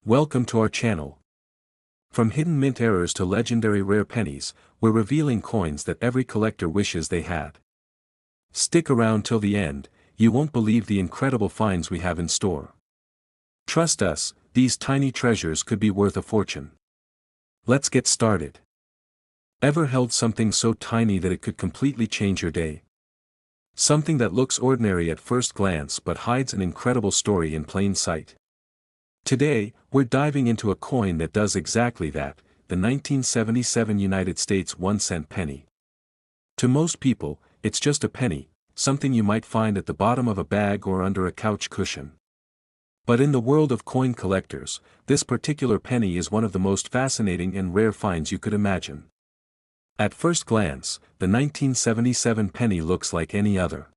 Welcome to our channel. From hidden mint errors to legendary rare pennies, we're revealing coins that every collector wishes they had. Stick around till the end, you won't believe the incredible finds we have in store. Trust us, these tiny treasures could be worth a fortune. Let's get started. Ever held something so tiny that it could completely change your day? Something that looks ordinary at first glance but hides an incredible story in plain sight. Today, we're diving into a coin that does exactly that, the 1977 United States 1-cent penny. To most people, it's just a penny, something you might find at the bottom of a bag or under a couch cushion. But in the world of coin collectors, this particular penny is one of the most fascinating and rare finds you could imagine. At first glance, the 1977 penny looks like any other.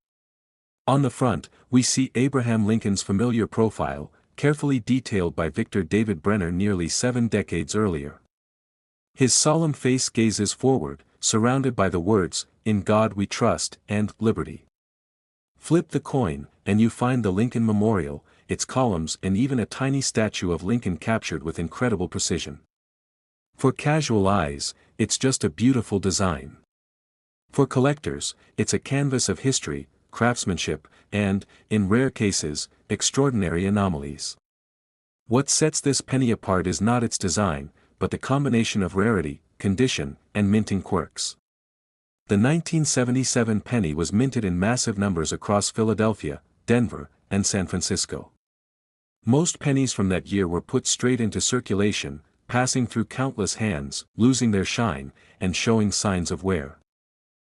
On the front, we see Abraham Lincoln's familiar profile, carefully detailed by Victor David Brenner nearly 7 decades earlier. His solemn face gazes forward, surrounded by the words, "In God We Trust," and "Liberty." Flip the coin, and you find the Lincoln Memorial, its columns and even a tiny statue of Lincoln captured with incredible precision. For casual eyes, it's just a beautiful design. For collectors, it's a canvas of history, craftsmanship, and, in rare cases, extraordinary anomalies. What sets this penny apart is not its design, but the combination of rarity, condition, and minting quirks. The 1977 penny was minted in massive numbers across Philadelphia, Denver, and San Francisco. Most pennies from that year were put straight into circulation, passing through countless hands, losing their shine, and showing signs of wear.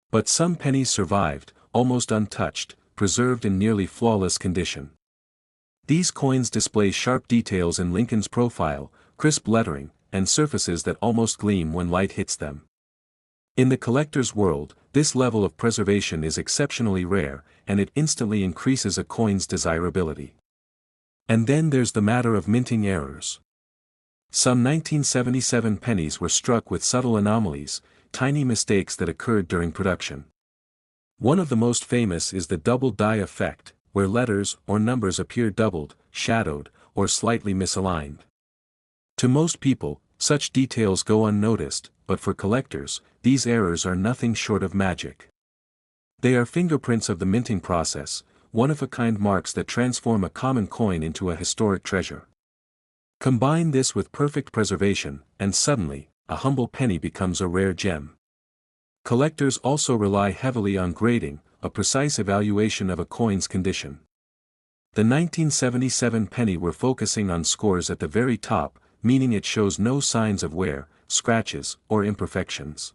But some pennies survived, almost untouched, preserved in nearly flawless condition. These coins display sharp details in Lincoln's profile, crisp lettering, and surfaces that almost gleam when light hits them. In the collector's world, this level of preservation is exceptionally rare, and it instantly increases a coin's desirability. And then there's the matter of minting errors. Some 1977 pennies were struck with subtle anomalies, tiny mistakes that occurred during production. One of the most famous is the double die effect, where letters or numbers appear doubled, shadowed, or slightly misaligned. To most people, such details go unnoticed, but for collectors, these errors are nothing short of magic. They are fingerprints of the minting process, one-of-a-kind marks that transform a common coin into a historic treasure. Combine this with perfect preservation, and suddenly, a humble penny becomes a rare gem. Collectors also rely heavily on grading, a precise evaluation of a coin's condition. The 1977 penny we're focusing on scores at the very top, meaning it shows no signs of wear, scratches, or imperfections.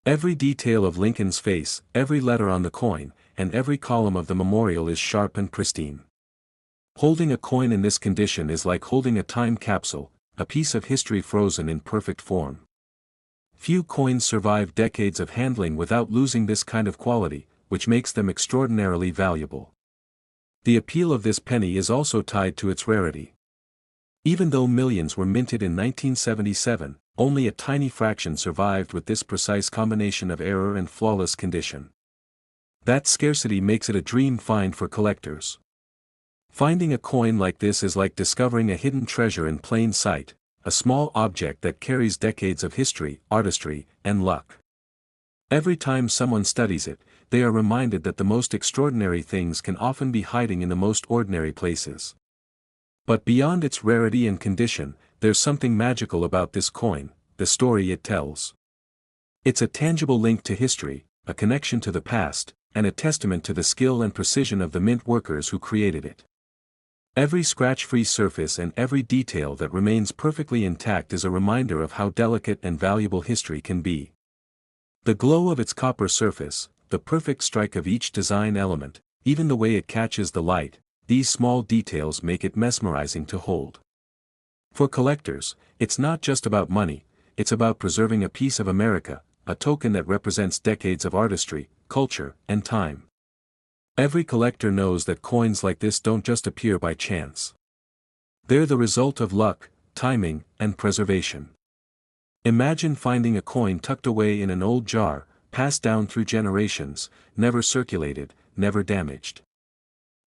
Every detail of Lincoln's face, every letter on the coin, and every column of the memorial is sharp and pristine. Holding a coin in this condition is like holding a time capsule, a piece of history frozen in perfect form. Few coins survive decades of handling without losing this kind of quality, which makes them extraordinarily valuable. The appeal of this penny is also tied to its rarity. Even though millions were minted in 1977, only a tiny fraction survived with this precise combination of error and flawless condition. That scarcity makes it a dream find for collectors. Finding a coin like this is like discovering a hidden treasure in plain sight, a small object that carries decades of history, artistry, and luck. Every time someone studies it, they are reminded that the most extraordinary things can often be hiding in the most ordinary places. But beyond its rarity and condition, there's something magical about this coin, the story it tells. It's a tangible link to history, a connection to the past, and a testament to the skill and precision of the mint workers who created it. Every scratch-free surface and every detail that remains perfectly intact is a reminder of how delicate and valuable history can be. The glow of its copper surface, the perfect strike of each design element, even the way it catches the light, these small details make it mesmerizing to hold. For collectors, it's not just about money, it's about preserving a piece of America, a token that represents decades of artistry, culture, and time. Every collector knows that coins like this don't just appear by chance. They're the result of luck, timing, and preservation. Imagine finding a coin tucked away in an old jar, passed down through generations, never circulated, never damaged.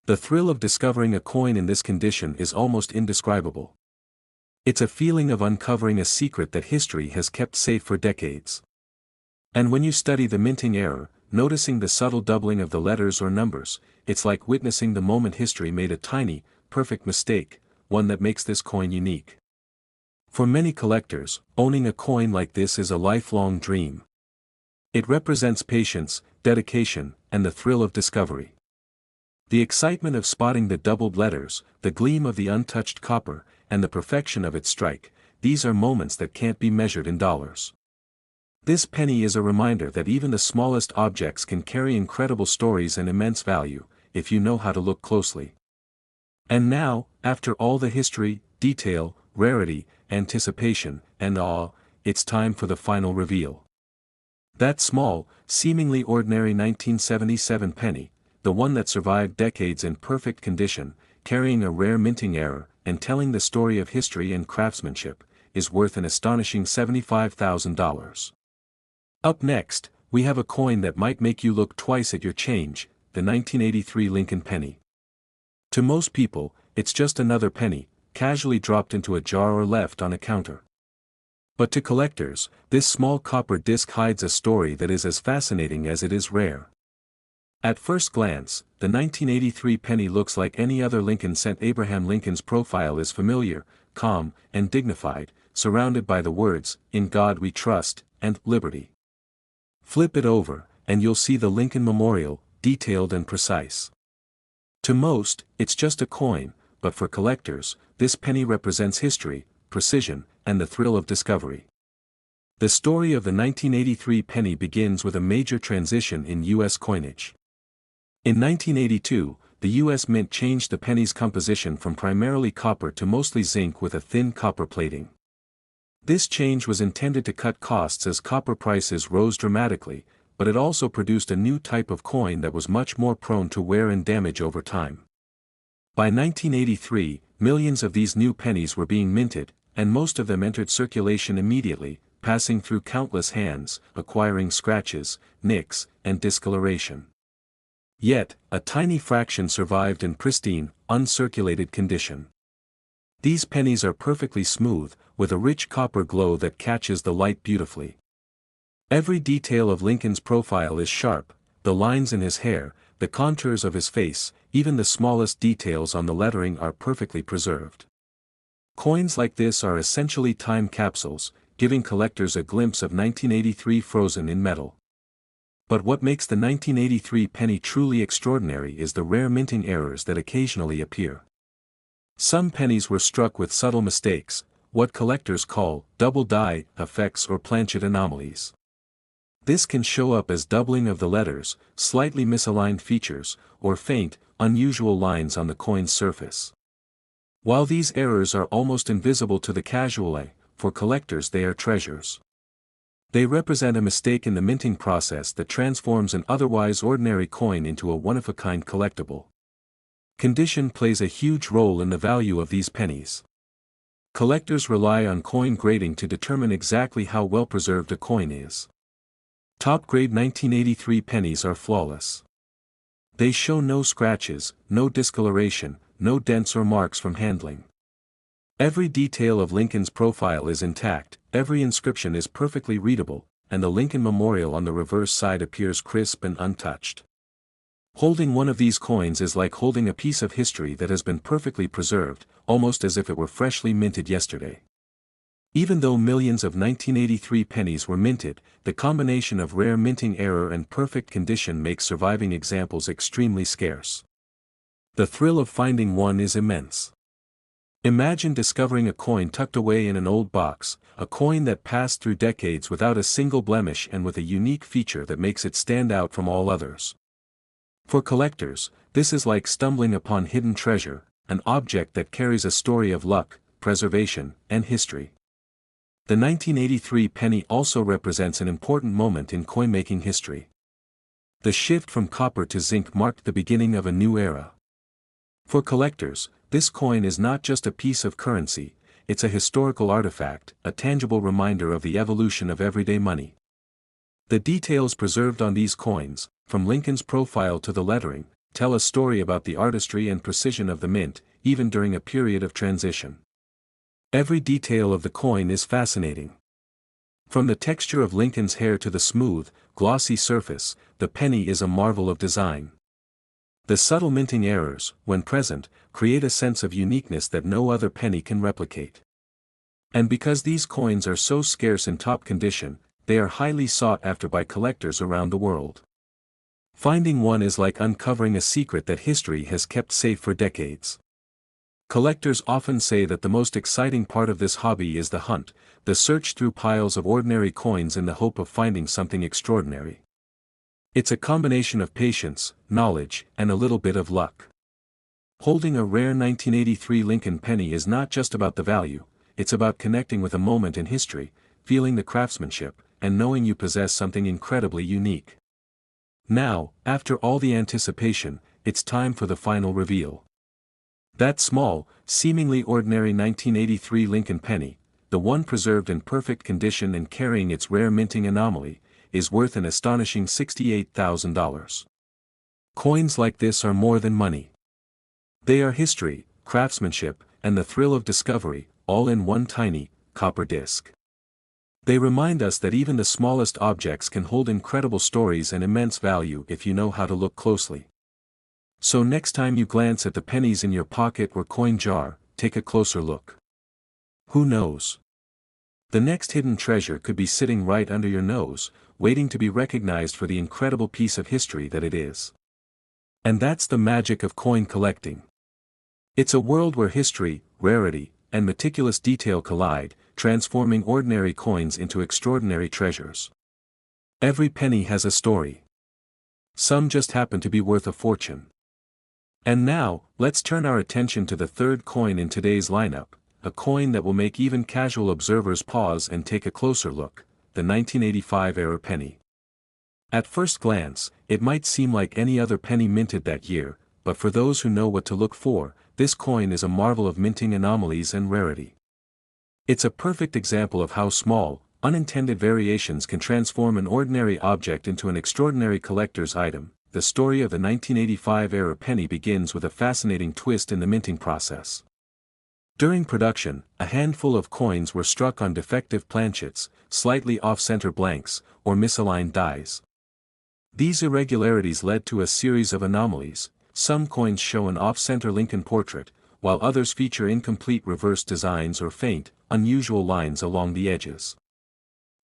The thrill of discovering a coin in this condition is almost indescribable. It's a feeling of uncovering a secret that history has kept safe for decades. And when you study the minting error, noticing the subtle doubling of the letters or numbers, it's like witnessing the moment history made a tiny, perfect mistake, one that makes this coin unique. For many collectors, owning a coin like this is a lifelong dream. It represents patience, dedication, and the thrill of discovery. The excitement of spotting the doubled letters, the gleam of the untouched copper, and the perfection of its strike, these are moments that can't be measured in dollars. This penny is a reminder that even the smallest objects can carry incredible stories and immense value, if you know how to look closely. And now, after all the history, detail, rarity, anticipation, and awe, it's time for the final reveal. That small, seemingly ordinary 1977 penny, the one that survived decades in perfect condition, carrying a rare minting error, and telling the story of history and craftsmanship, is worth an astonishing $75,000. Up next, we have a coin that might make you look twice at your change, the 1983 Lincoln penny. To most people, it's just another penny, casually dropped into a jar or left on a counter. But to collectors, this small copper disc hides a story that is as fascinating as it is rare. At first glance, the 1983 penny looks like any other Lincoln cent. Abraham Lincoln's profile is familiar, calm, and dignified, surrounded by the words, "In God We Trust," and "Liberty." Flip it over, and you'll see the Lincoln Memorial, detailed and precise. To most, it's just a coin, but for collectors, this penny represents history, precision, and the thrill of discovery. The story of the 1983 penny begins with a major transition in U.S. coinage. In 1982, the U.S. Mint changed the penny's composition from primarily copper to mostly zinc with a thin copper plating. This change was intended to cut costs as copper prices rose dramatically, but it also produced a new type of coin that was much more prone to wear and damage over time. By 1983, millions of these new pennies were being minted, and most of them entered circulation immediately, passing through countless hands, acquiring scratches, nicks, and discoloration. Yet, a tiny fraction survived in pristine, uncirculated condition. These pennies are perfectly smooth, with a rich copper glow that catches the light beautifully. Every detail of Lincoln's profile is sharp, the lines in his hair, the contours of his face, even the smallest details on the lettering are perfectly preserved. Coins like this are essentially time capsules, giving collectors a glimpse of 1983 frozen in metal. But what makes the 1983 penny truly extraordinary is the rare minting errors that occasionally appear. Some pennies were struck with subtle mistakes, what collectors call double die effects or planchet anomalies. This can show up as doubling of the letters, slightly misaligned features, or faint, unusual lines on the coin's surface. While these errors are almost invisible to the casual eye, for collectors they are treasures. They represent a mistake in the minting process that transforms an otherwise ordinary coin into a one-of-a-kind collectible. Condition plays a huge role in the value of these pennies. Collectors rely on coin grading to determine exactly how well preserved a coin is. Top-grade 1983 pennies are flawless. They show no scratches, no discoloration, no dents or marks from handling. Every detail of Lincoln's profile is intact, every inscription is perfectly readable, and the Lincoln Memorial on the reverse side appears crisp and untouched. Holding one of these coins is like holding a piece of history that has been perfectly preserved, almost as if it were freshly minted yesterday. Even though millions of 1983 pennies were minted, the combination of rare minting error and perfect condition makes surviving examples extremely scarce. The thrill of finding one is immense. Imagine discovering a coin tucked away in an old box, a coin that passed through decades without a single blemish and with a unique feature that makes it stand out from all others. For collectors, this is like stumbling upon hidden treasure, an object that carries a story of luck, preservation, and history. The 1983 penny also represents an important moment in coin-making history. The shift from copper to zinc marked the beginning of a new era. For collectors, this coin is not just a piece of currency, it's a historical artifact, a tangible reminder of the evolution of everyday money. The details preserved on these coins, from Lincoln's profile to the lettering, tell a story about the artistry and precision of the mint, even during a period of transition. Every detail of the coin is fascinating. From the texture of Lincoln's hair to the smooth, glossy surface, the penny is a marvel of design. The subtle minting errors, when present, create a sense of uniqueness that no other penny can replicate. And because these coins are so scarce in top condition, they are highly sought after by collectors around the world. Finding one is like uncovering a secret that history has kept safe for decades. Collectors often say that the most exciting part of this hobby is the hunt, the search through piles of ordinary coins in the hope of finding something extraordinary. It's a combination of patience, knowledge, and a little bit of luck. Holding a rare 1983 Lincoln penny is not just about the value, it's about connecting with a moment in history, feeling the craftsmanship, and knowing you possess something incredibly unique. Now, after all the anticipation, it's time for the final reveal. That small, seemingly ordinary 1983 Lincoln penny, the one preserved in perfect condition and carrying its rare minting anomaly, is worth an astonishing $68,000. Coins like this are more than money. They are history, craftsmanship, and the thrill of discovery, all in one tiny, copper disc. They remind us that even the smallest objects can hold incredible stories and immense value if you know how to look closely. So next time you glance at the pennies in your pocket or coin jar, take a closer look. Who knows? The next hidden treasure could be sitting right under your nose, waiting to be recognized for the incredible piece of history that it is. And that's the magic of coin collecting. It's a world where history, rarity, and meticulous detail collide, transforming ordinary coins into extraordinary treasures. Every penny has a story. Some just happen to be worth a fortune. And now, let's turn our attention to the third coin in today's lineup, a coin that will make even casual observers pause and take a closer look, the 1985 era penny. At first glance, it might seem like any other penny minted that year, but for those who know what to look for, this coin is a marvel of minting anomalies and rarity. It's a perfect example of how small, unintended variations can transform an ordinary object into an extraordinary collector's item. The story of the 1985 era penny begins with a fascinating twist in the minting process. During production, a handful of coins were struck on defective planchets, slightly off-center blanks, or misaligned dies. These irregularities led to a series of anomalies. Some coins show an off-center Lincoln portrait, while others feature incomplete reverse designs or faint, unusual lines along the edges.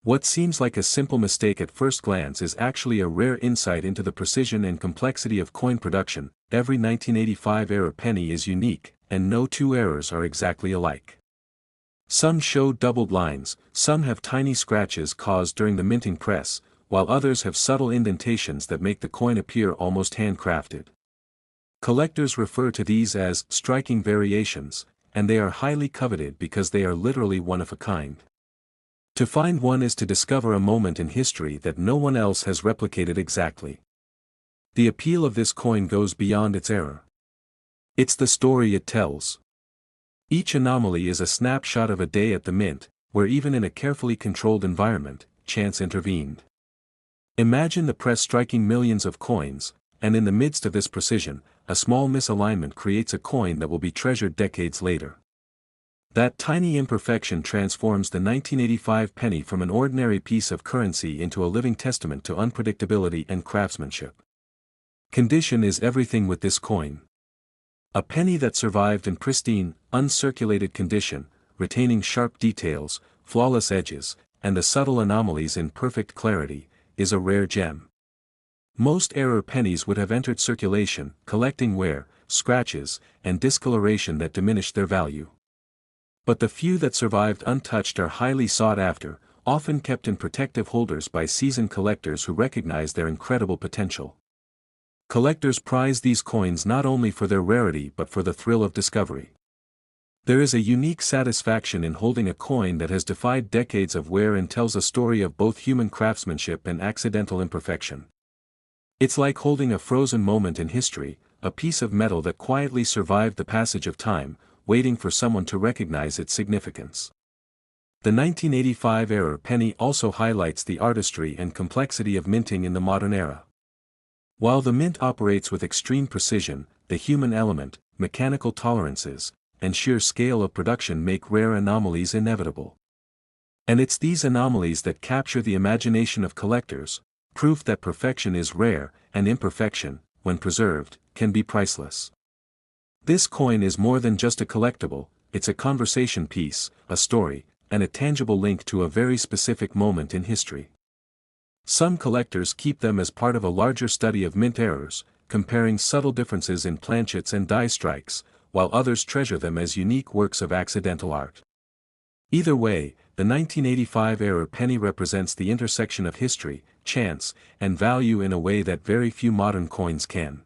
What seems like a simple mistake at first glance is actually a rare insight into the precision and complexity of coin production. Every 1985 era penny is unique, and no two errors are exactly alike. Some show doubled lines, some have tiny scratches caused during the minting press, while others have subtle indentations that make the coin appear almost handcrafted. Collectors refer to these as striking variations, and they are highly coveted because they are literally one of a kind. To find one is to discover a moment in history that no one else has replicated exactly. The appeal of this coin goes beyond its error. It's the story it tells. Each anomaly is a snapshot of a day at the mint, where even in a carefully controlled environment, chance intervened. Imagine the press striking millions of coins, and in the midst of this precision, a small misalignment creates a coin that will be treasured decades later. That tiny imperfection transforms the 1985 penny from an ordinary piece of currency into a living testament to unpredictability and craftsmanship. Condition is everything with this coin. A penny that survived in pristine, uncirculated condition, retaining sharp details, flawless edges, and the subtle anomalies in perfect clarity, is a rare gem. Most error pennies would have entered circulation, collecting wear, scratches, and discoloration that diminished their value. But the few that survived untouched are highly sought after, often kept in protective holders by seasoned collectors who recognize their incredible potential. Collectors prize these coins not only for their rarity but for the thrill of discovery. There is a unique satisfaction in holding a coin that has defied decades of wear and tells a story of both human craftsmanship and accidental imperfection. It's like holding a frozen moment in history, a piece of metal that quietly survived the passage of time, waiting for someone to recognize its significance. The 1985 era penny also highlights the artistry and complexity of minting in the modern era. While the mint operates with extreme precision, the human element, mechanical tolerances, and sheer scale of production make rare anomalies inevitable. And it's these anomalies that capture the imagination of collectors, proof that perfection is rare, and imperfection, when preserved, can be priceless. This coin is more than just a collectible, it's a conversation piece, a story, and a tangible link to a very specific moment in history. Some collectors keep them as part of a larger study of mint errors, comparing subtle differences in planchets and die strikes, while others treasure them as unique works of accidental art. Either way, the 1985 error penny represents the intersection of history, chance, and value in a way that very few modern coins can.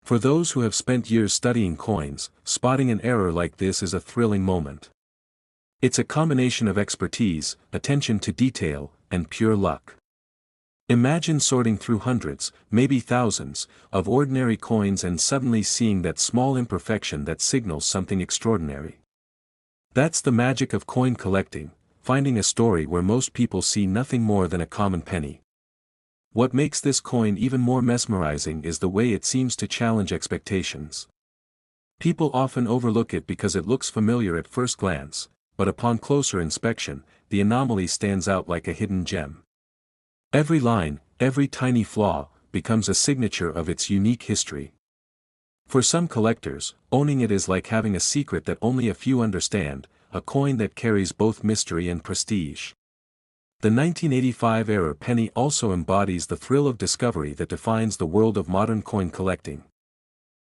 For those who have spent years studying coins, spotting an error like this is a thrilling moment. It's a combination of expertise, attention to detail, and pure luck. Imagine sorting through hundreds, maybe thousands, of ordinary coins and suddenly seeing that small imperfection that signals something extraordinary. That's the magic of coin collecting, finding a story where most people see nothing more than a common penny. What makes this coin even more mesmerizing is the way it seems to challenge expectations. People often overlook it because it looks familiar at first glance, but upon closer inspection, the anomaly stands out like a hidden gem. Every line, every tiny flaw, becomes a signature of its unique history. For some collectors, owning it is like having a secret that only a few understand, a coin that carries both mystery and prestige. The 1985 error penny also embodies the thrill of discovery that defines the world of modern coin collecting.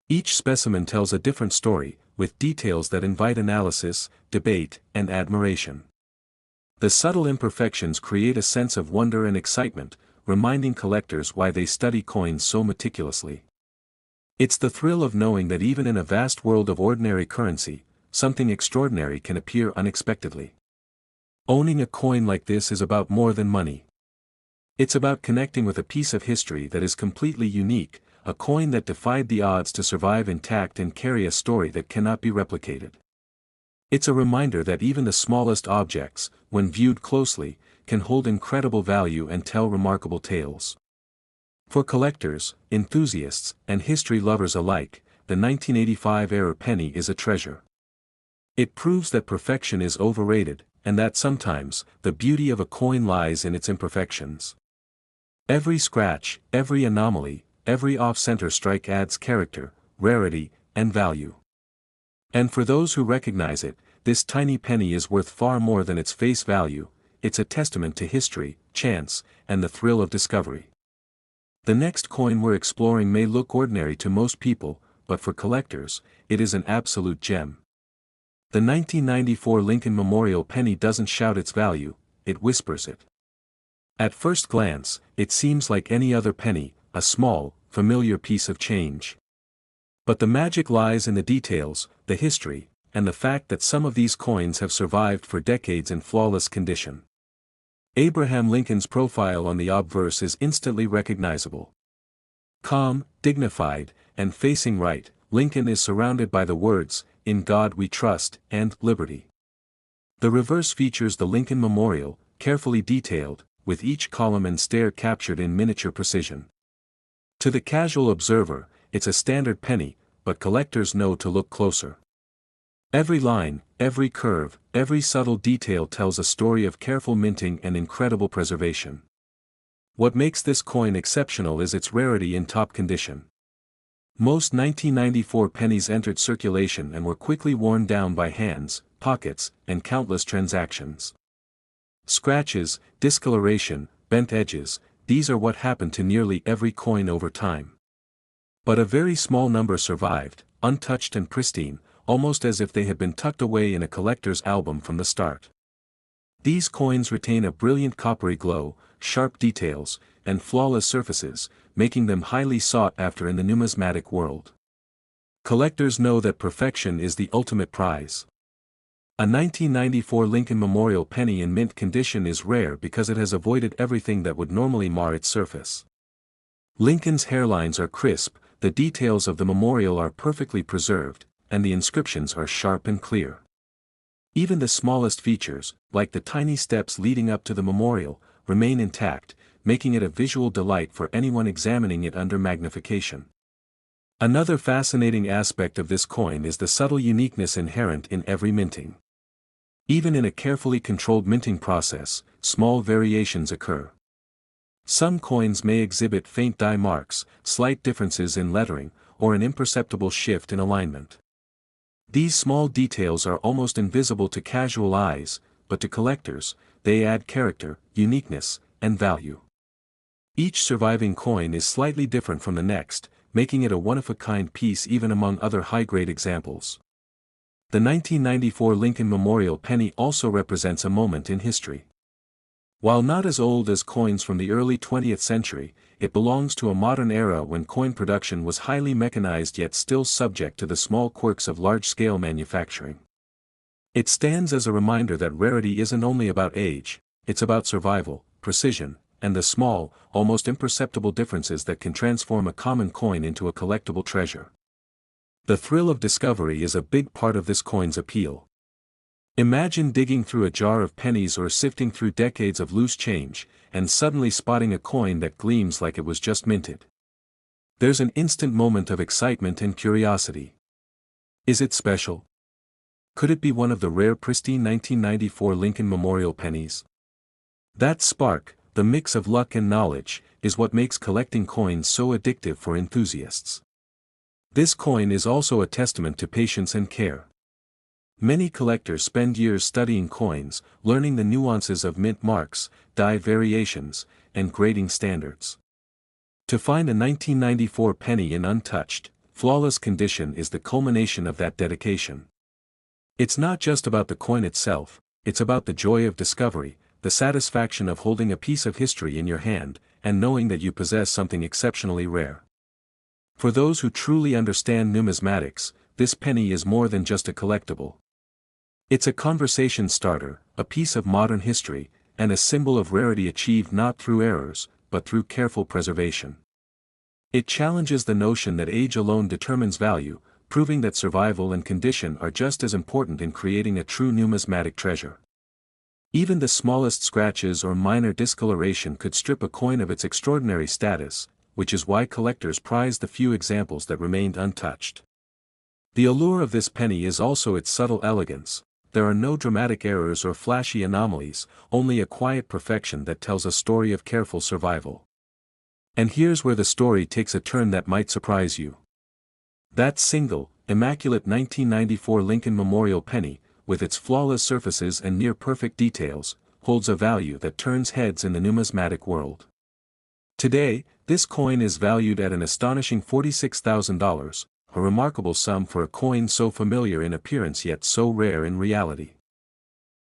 Each specimen tells a different story, with details that invite analysis, debate, and admiration. The subtle imperfections create a sense of wonder and excitement, reminding collectors why they study coins so meticulously. It's the thrill of knowing that even in a vast world of ordinary currency, something extraordinary can appear unexpectedly. Owning a coin like this is about more than money. It's about connecting with a piece of history that is completely unique, a coin that defied the odds to survive intact and carry a story that cannot be replicated. It's a reminder that even the smallest objects, when viewed closely, can hold incredible value and tell remarkable tales. For collectors, enthusiasts, and history lovers alike, the 1985 error penny is a treasure. It proves that perfection is overrated, and that sometimes, the beauty of a coin lies in its imperfections. Every scratch, every anomaly, every off-center strike adds character, rarity, and value. And for those who recognize it, this tiny penny is worth far more than its face value. It's a testament to history, chance, and the thrill of discovery. The next coin we're exploring may look ordinary to most people, but for collectors, it is an absolute gem. The 1994 Lincoln Memorial penny doesn't shout its value, it whispers it. At first glance, it seems like any other penny, a small, familiar piece of change. But the magic lies in the details, the history, and the fact that some of these coins have survived for decades in flawless condition. Abraham Lincoln's profile on the obverse is instantly recognizable. Calm, dignified, and facing right, Lincoln is surrounded by the words, "In God We Trust," and "Liberty." The reverse features the Lincoln Memorial, carefully detailed, with each column and stair captured in miniature precision. To the casual observer, it's a standard penny, but collectors know to look closer. Every line, every curve, every subtle detail tells a story of careful minting and incredible preservation. What makes this coin exceptional is its rarity in top condition. Most 1994 pennies entered circulation and were quickly worn down by hands, pockets, and countless transactions. Scratches, discoloration, bent edges, these are what happened to nearly every coin over time. But a very small number survived, untouched and pristine, almost as if they had been tucked away in a collector's album from the start. These coins retain a brilliant coppery glow, sharp details, and flawless surfaces, making them highly sought after in the numismatic world. Collectors know that perfection is the ultimate prize. A 1994 Lincoln Memorial penny in mint condition is rare because it has avoided everything that would normally mar its surface. Lincoln's hairlines are crisp, the details of the memorial are perfectly preserved, and the inscriptions are sharp and clear. Even the smallest features, like the tiny steps leading up to the memorial, remain intact, making it a visual delight for anyone examining it under magnification. Another fascinating aspect of this coin is the subtle uniqueness inherent in every minting. Even in a carefully controlled minting process, small variations occur. Some coins may exhibit faint die marks, slight differences in lettering, or an imperceptible shift in alignment. These small details are almost invisible to casual eyes, but to collectors, they add character, uniqueness, and value. Each surviving coin is slightly different from the next, making it a one-of-a-kind piece even among other high-grade examples. The 1994 Lincoln Memorial penny also represents a moment in history. While not as old as coins from the early 20th century, it belongs to a modern era when coin production was highly mechanized yet still subject to the small quirks of large-scale manufacturing. It stands as a reminder that rarity isn't only about age, it's about survival, precision, and the small, almost imperceptible differences that can transform a common coin into a collectible treasure. The thrill of discovery is a big part of this coin's appeal. Imagine digging through a jar of pennies or sifting through decades of loose change, and suddenly spotting a coin that gleams like it was just minted. There's an instant moment of excitement and curiosity. Is it special? Could it be one of the rare pristine 1994 Lincoln Memorial pennies? That spark, the mix of luck and knowledge, is what makes collecting coins so addictive for enthusiasts. This coin is also a testament to patience and care. Many collectors spend years studying coins, learning the nuances of mint marks, die variations, and grading standards. To find a 1994 penny in untouched, flawless condition is the culmination of that dedication. It's not just about the coin itself, it's about the joy of discovery, the satisfaction of holding a piece of history in your hand, and knowing that you possess something exceptionally rare. For those who truly understand numismatics, this penny is more than just a collectible. It's a conversation starter, a piece of modern history, and a symbol of rarity achieved not through errors, but through careful preservation. It challenges the notion that age alone determines value, proving that survival and condition are just as important in creating a true numismatic treasure. Even the smallest scratches or minor discoloration could strip a coin of its extraordinary status, which is why collectors prize the few examples that remained untouched. The allure of this penny is also its subtle elegance. There are no dramatic errors or flashy anomalies, only a quiet perfection that tells a story of careful survival. And here's where the story takes a turn that might surprise you. That single, immaculate 1994 Lincoln Memorial penny, with its flawless surfaces and near-perfect details, holds a value that turns heads in the numismatic world. Today, this coin is valued at an astonishing $46,000, a remarkable sum for a coin so familiar in appearance yet so rare in reality.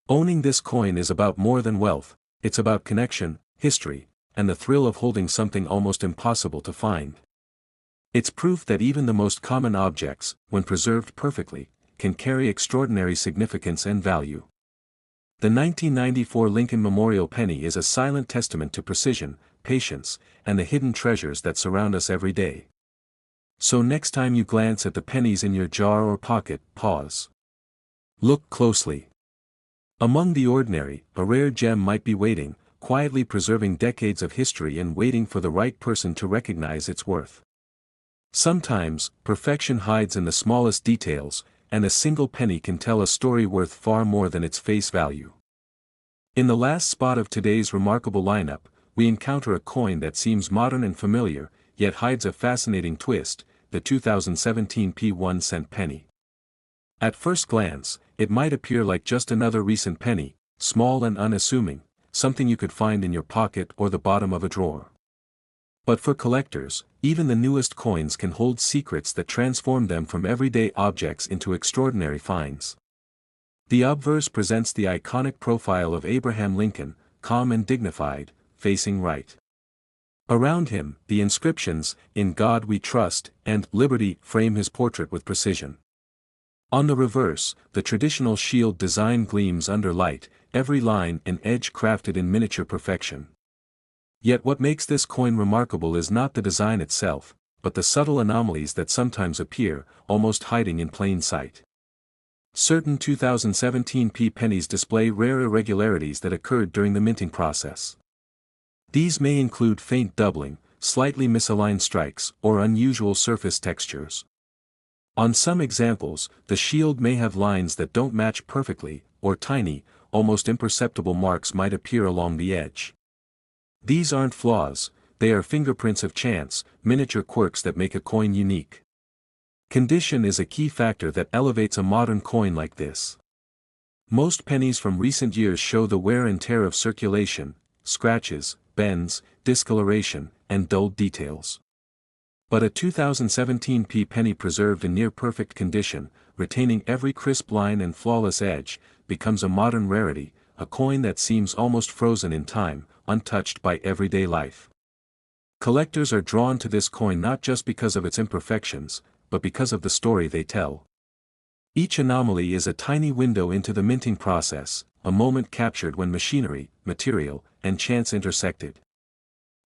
Owning this coin is about more than wealth, it's about connection, history, and the thrill of holding something almost impossible to find. It's proof that even the most common objects, when preserved perfectly, can carry extraordinary significance and value. The 1994 Lincoln Memorial penny is a silent testament to precision, patience, and the hidden treasures that surround us every day. So next time you glance at the pennies in your jar or pocket, pause. Look closely. Among the ordinary, a rare gem might be waiting, quietly preserving decades of history and waiting for the right person to recognize its worth. Sometimes, perfection hides in the smallest details, and a single penny can tell a story worth far more than its face value. In the last spot of today's remarkable lineup, we encounter a coin that seems modern and familiar, yet hides a fascinating twist, the 2017 P1 cent penny. At first glance, it might appear like just another recent penny, small and unassuming, something you could find in your pocket or the bottom of a drawer. But for collectors, even the newest coins can hold secrets that transform them from everyday objects into extraordinary finds. The obverse presents the iconic profile of Abraham Lincoln, calm and dignified, facing right. Around him, the inscriptions, "In God We Trust," and "Liberty," frame his portrait with precision. On the reverse, the traditional shield design gleams under light, every line and edge crafted in miniature perfection. Yet what makes this coin remarkable is not the design itself, but the subtle anomalies that sometimes appear, almost hiding in plain sight. Certain 2017 P pennies display rare irregularities that occurred during the minting process. These may include faint doubling, slightly misaligned strikes, or unusual surface textures. On some examples, the shield may have lines that don't match perfectly, or tiny, almost imperceptible marks might appear along the edge. These aren't flaws, they are fingerprints of chance, miniature quirks that make a coin unique. Condition is a key factor that elevates a modern coin like this. Most pennies from recent years show the wear and tear of circulation, scratches, bends, discoloration, and dulled details. But a 2017 penny preserved in near-perfect condition, retaining every crisp line and flawless edge, becomes a modern rarity, a coin that seems almost frozen in time, untouched by everyday life. Collectors are drawn to this coin not just because of its imperfections, but because of the story they tell. Each anomaly is a tiny window into the minting process, a moment captured when machinery, material, and chance intersected.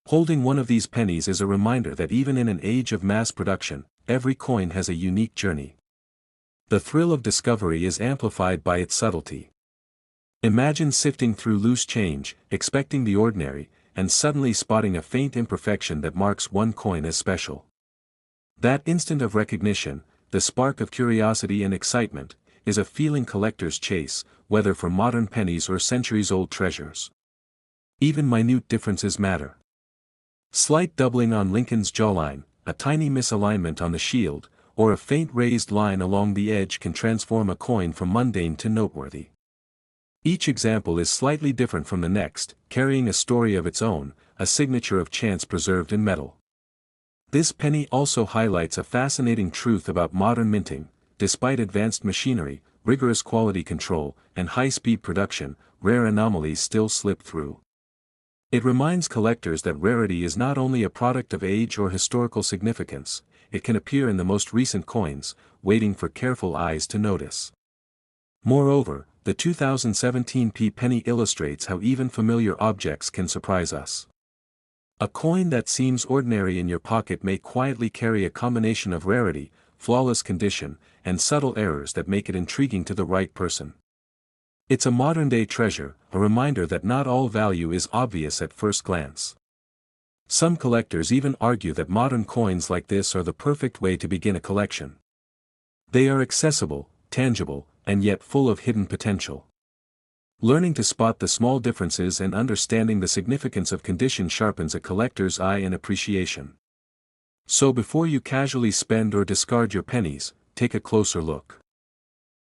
Holding one of these pennies is a reminder that even in an age of mass production, every coin has a unique journey. The thrill of discovery is amplified by its subtlety. Imagine sifting through loose change, expecting the ordinary, and suddenly spotting a faint imperfection that marks one coin as special. That instant of recognition, the spark of curiosity and excitement, is a feeling collectors chase, whether for modern pennies or centuries-old treasures. Even minute differences matter. Slight doubling on Lincoln's jawline, a tiny misalignment on the shield, or a faint raised line along the edge can transform a coin from mundane to noteworthy. Each example is slightly different from the next, carrying a story of its own, a signature of chance preserved in metal. This penny also highlights a fascinating truth about modern minting: despite advanced machinery, rigorous quality control, and high-speed production, rare anomalies still slip through. It reminds collectors that rarity is not only a product of age or historical significance, it can appear in the most recent coins, waiting for careful eyes to notice. Moreover, the 2017 penny illustrates how even familiar objects can surprise us. A coin that seems ordinary in your pocket may quietly carry a combination of rarity, flawless condition, and subtle errors that make it intriguing to the right person. It's a modern-day treasure, a reminder that not all value is obvious at first glance. Some collectors even argue that modern coins like this are the perfect way to begin a collection. They are accessible, tangible, and yet full of hidden potential. Learning to spot the small differences and understanding the significance of condition sharpens a collector's eye and appreciation. So before you casually spend or discard your pennies, take a closer look.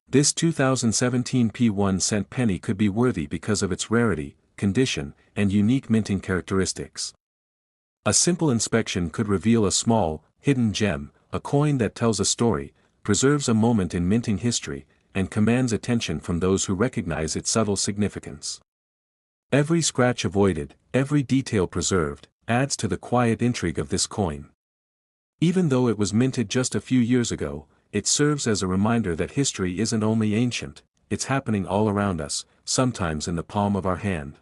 This 2017 1-cent penny could be worthy because of its rarity, condition, and unique minting characteristics. A simple inspection could reveal a small, hidden gem, a coin that tells a story, preserves a moment in minting history, and commands attention from those who recognize its subtle significance. Every scratch avoided, every detail preserved, adds to the quiet intrigue of this coin. Even though it was minted just a few years ago, it serves as a reminder that history isn't only ancient, it's happening all around us, sometimes in the palm of our hand.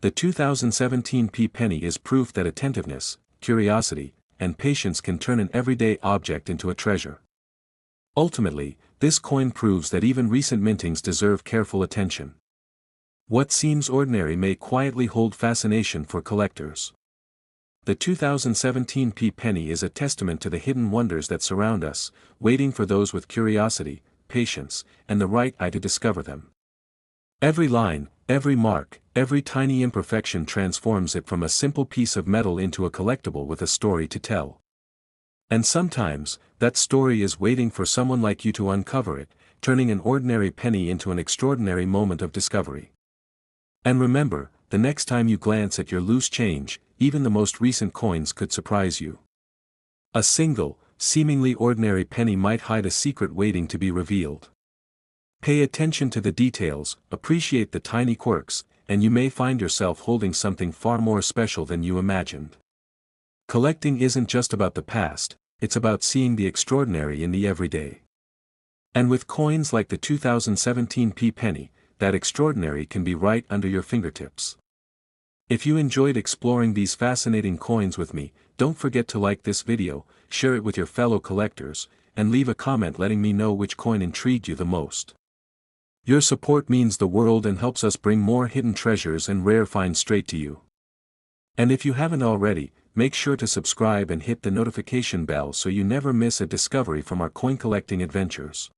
The 2017 penny is proof that attentiveness, curiosity, and patience can turn an everyday object into a treasure. Ultimately, this coin proves that even recent mintings deserve careful attention. What seems ordinary may quietly hold fascination for collectors. The 2017 penny is a testament to the hidden wonders that surround us, waiting for those with curiosity, patience, and the right eye to discover them. Every line, every mark, every tiny imperfection transforms it from a simple piece of metal into a collectible with a story to tell. And sometimes, that story is waiting for someone like you to uncover it, turning an ordinary penny into an extraordinary moment of discovery. And remember, the next time you glance at your loose change, even the most recent coins could surprise you. A single, seemingly ordinary penny might hide a secret waiting to be revealed. Pay attention to the details, appreciate the tiny quirks, and you may find yourself holding something far more special than you imagined. Collecting isn't just about the past, it's about seeing the extraordinary in the everyday. And with coins like the 2017 penny, that extraordinary can be right under your fingertips. If you enjoyed exploring these fascinating coins with me, don't forget to like this video, share it with your fellow collectors, and leave a comment letting me know which coin intrigued you the most. Your support means the world and helps us bring more hidden treasures and rare finds straight to you. And if you haven't already, make sure to subscribe and hit the notification bell so you never miss a discovery from our coin collecting adventures.